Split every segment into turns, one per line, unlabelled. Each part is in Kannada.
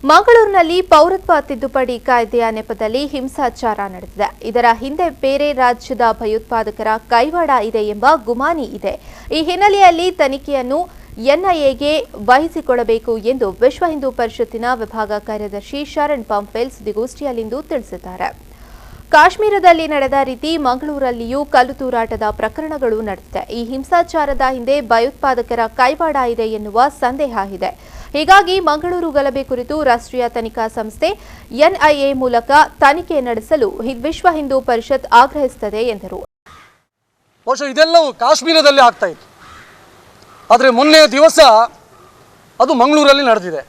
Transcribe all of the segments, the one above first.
ಮಂಗಳೂರಿನಲ್ಲಿ ಪೌರತ್ವ ತಿದ್ದುಪಡಿ ಕಾಯ್ದೆಯ ನೆಪದಲ್ಲಿ ಹಿಂಸಾಚಾರ ನಡೆದಿದೆ. ಇದರ ಹಿಂದೆ ಬೇರೆ ರಾಜ್ಯದ ಭಯೋತ್ಪಾದಕರ ಕೈವಾಡ ಇದೆ ಎಂಬ ಗುಮಾನಿ ಇದೆ. ಈ ಹಿನ್ನೆಲೆಯಲ್ಲಿ ತನಿಖೆಯನ್ನು ಎನ್ಐಎಗೆ ವಹಿಸಿಕೊಳ್ಳಬೇಕು ಎಂದು ವಿಶ್ವ ಹಿಂದೂ ಪರಿಷತ್ತಿನ ವಿಭಾಗ ಕಾರ್ಯದರ್ಶಿ ಶರಣ್ ಪಂಪೆಲ್ ಸುದ್ದಿಗೋಷ್ಠಿಯಲ್ಲಿಂದು ತಿಳಿಸಿದ್ದಾರೆ. ಕಾಶ್ಮೀರದಲ್ಲಿ ನಡೆದ ರೀತಿ ಮಂಗಳೂರಲ್ಲಿಯೂ ಕಲ್ಲು ತೂರಾಟದ ಪ್ರಕರಣಗಳು ನಡೆದಿದೆ. ಈ ಹಿಂಸಾಚಾರದ ಹಿಂದೆ ಭಯೋತ್ಪಾದಕರ ಕೈವಾಡ ಇದೆ ಎನ್ನುವ ಸಂದೇಹ ಇದೆ. ಹೀಗಾಗಿ ಮಂಗಳೂರು ಗಲಭೆ ಕುರಿತು ರಾಷ್ಟ್ರೀಯ ತನಿಖಾ ಸಂಸ್ಥೆ ಎನ್ಐಎ ಮೂಲಕ ತನಿಖೆ ನಡೆಸಲು ವಿಶ್ವ ಹಿಂದೂ ಪರಿಷತ್ ಆಗ್ರಹಿಸುತ್ತದೆ ಎಂದರು.
ಇದೆಲ್ಲವೂ ಕಾಶ್ಮೀರದಲ್ಲಿ ಆಗ್ತಾ ಇತ್ತು, ಆದರೆ ಮೊನ್ನೆ ದಿವಸ ಅದು ಮಂಗಳೂರಲ್ಲಿ ನಡೆದಿದೆ.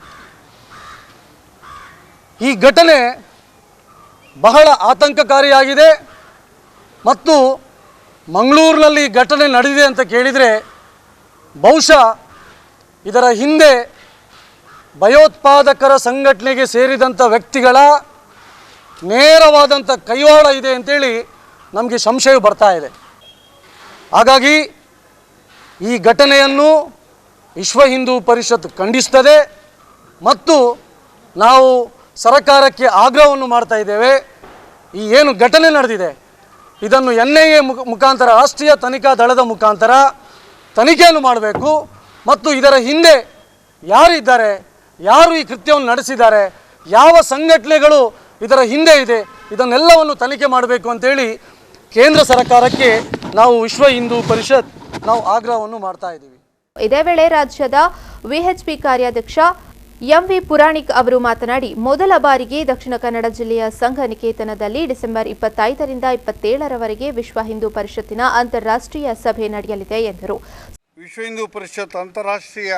ಈ ಘಟನೆ ಬಹಳ ಆತಂಕಕಾರಿಯಾಗಿದೆ ಮತ್ತು ಮಂಗಳೂರಿನಲ್ಲಿ ಘಟನೆ ನಡೆದಿದೆ ಅಂತ ಕೇಳಿದರೆ ಬಹುಶಃ ಇದರ ಹಿಂದೆ ಭಯೋತ್ಪಾದಕರ ಸಂಘಟನೆಗೆ ಸೇರಿದಂಥ ವ್ಯಕ್ತಿಗಳ ನೇರವಾದಂಥ ಕೈವಾಡ ಇದೆ ಅಂತೇಳಿ ನಮಗೆ ಸಂಶಯ ಬರ್ತಾ ಇದೆ. ಹಾಗಾಗಿ ಈ ಘಟನೆಯನ್ನು ವಿಶ್ವ ಹಿಂದೂ ಪರಿಷತ್ ಖಂಡಿಸ್ತದೆ ಮತ್ತು ನಾವು ಸರ್ಕಾರಕ್ಕೆ ಆಗ್ರಹವನ್ನು ಮಾಡ್ತಾ ಇದ್ದೇವೆ. ಈ ಏನು ಘಟನೆ ನಡೆದಿದೆ ಇದನ್ನು ಎನ್ಐಎ ಮುಖಾಂತರ ರಾಷ್ಟ್ರೀಯ ತನಿಖಾ ದಳದ ಮುಖಾಂತರ ತನಿಖೆಯನ್ನು ಮಾಡಬೇಕು ಮತ್ತು ಇದರ ಹಿಂದೆ ಯಾರಿದ್ದಾರೆ, ಯಾರು ಈ ಕೃತ್ಯವನ್ನು ನಡೆಸಿದ್ದಾರೆ, ಯಾವ ಸಂಘಟನೆಗಳು ಇದರ ಹಿಂದೆ ಇದೆ, ಇದನ್ನೆಲ್ಲವನ್ನು ತನಿಖೆ ಮಾಡಬೇಕು ಅಂತೇಳಿ ಕೇಂದ್ರ ಸರ್ಕಾರಕ್ಕೆ ನಾವು ವಿಶ್ವ ಹಿಂದೂ ಪರಿಷತ್ ನಾವು ಆಗ್ರಹವನ್ನು ಮಾಡ್ತಾ ಇದ್ದೀವಿ.
ಇದೇ ವೇಳೆ ರಾಜ್ಯದ ವಿಎಚ್ಪಿ ಕಾರ್ಯಾಧ್ಯಕ್ಷ ಎಂವಿ ಪುರಾಣಿಕ್ ಅವರು ಮಾತನಾಡಿ, ಮೊದಲ ಬಾರಿಗೆ ದಕ್ಷಿಣ ಕನ್ನಡ ಜಿಲ್ಲೆಯ ಸಂಘ ನಿಕೇತನದಲ್ಲಿ ಡಿಸೆಂಬರ್ 25ರಿಂದ 27ರವರೆಗೆ ವಿಶ್ವ ಹಿಂದೂ ಪರಿಷತ್ತಿನ ಅಂತಾರಾಷ್ಟ್ರೀಯ ಸಭೆ ನಡೆಯಲಿದೆ ಎಂದರು.
ವಿಶ್ವ ಹಿಂದೂ ಪರಿಷತ್ ಅಂತಾರಾಷ್ಟ್ರೀಯ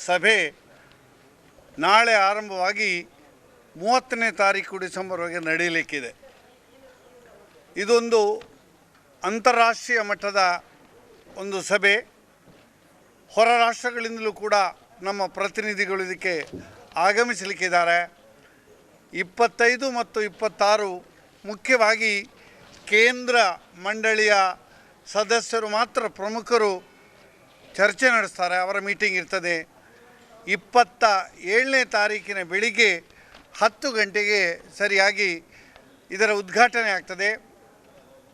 ಸಭೆ ನಾಳೆ ಆರಂಭವಾಗಿ 30ನೇ ತಾರೀಕು ಡಿಸೆಂಬರ್ವರೆಗೆ ನಡೆಯಲಿಕ್ಕಿದೆ. ಇದೊಂದು ಅಂತಾರಾಷ್ಟ್ರೀಯ ಮಟ್ಟದ ಒಂದು ಸಭೆ. ಹೊರ ರಾಷ್ಟ್ರಗಳಿಂದಲೂ ಕೂಡ ನಮ್ಮ ಪ್ರತಿನಿಧಿಗಳು ಇದಕ್ಕೆ ಆಗಮಿಸಲಿಕ್ಕಿದ್ದಾರೆ. 25 ಮತ್ತು 26 ಮುಖ್ಯವಾಗಿ ಕೇಂದ್ರ ಮಂಡಳಿಯ ಸದಸ್ಯರು ಮಾತ್ರ ಪ್ರಮುಖರು ಚರ್ಚೆ ನಡೆಸ್ತಾರೆ, ಅವರ ಮೀಟಿಂಗ್ ಇರ್ತದೆ. 27ನೇ ತಾರೀಕಿನ ಬೆಳಿಗ್ಗೆ 10 ಗಂಟೆಗೆ ಸರಿಯಾಗಿ ಇದರ ಉದ್ಘಾಟನೆ ಆಗ್ತದೆ.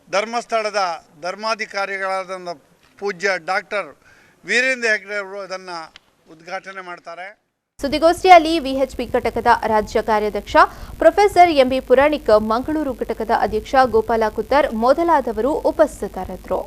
ಧರ್ಮಸ್ಥಳದ ಧರ್ಮಾಧಿಕಾರಿಗಳಾದ ಪೂಜ್ಯ ಡಾಕ್ಟರ್ ವೀರೇಂದ್ರ ಹೆಗ್ಡೆ ಅವರು ಅದನ್ನು ಉದ್ಘಾಟನೆ ಮಾಡ್ತಾರೆ.
ಸುದ್ದಿಗೋಷ್ಠಿಯಲ್ಲಿ ವಿಎಚ್ಪಿ ಘಟಕದ ರಾಜ್ಯ ಕಾರ್ಯಾಧ್ಯಕ್ಷ ಪ್ರೊಫೆಸರ್ ಎಂಬಿ ಪುರಾಣಿಕ್, ಮಂಗಳೂರು ಘಟಕದ ಅಧ್ಯಕ್ಷ ಗೋಪಾಲ ಕುತ್ತರ್ ಮೊದಲಾದವರು ಉಪಸ್ಥಿತರಿದ್ದರು.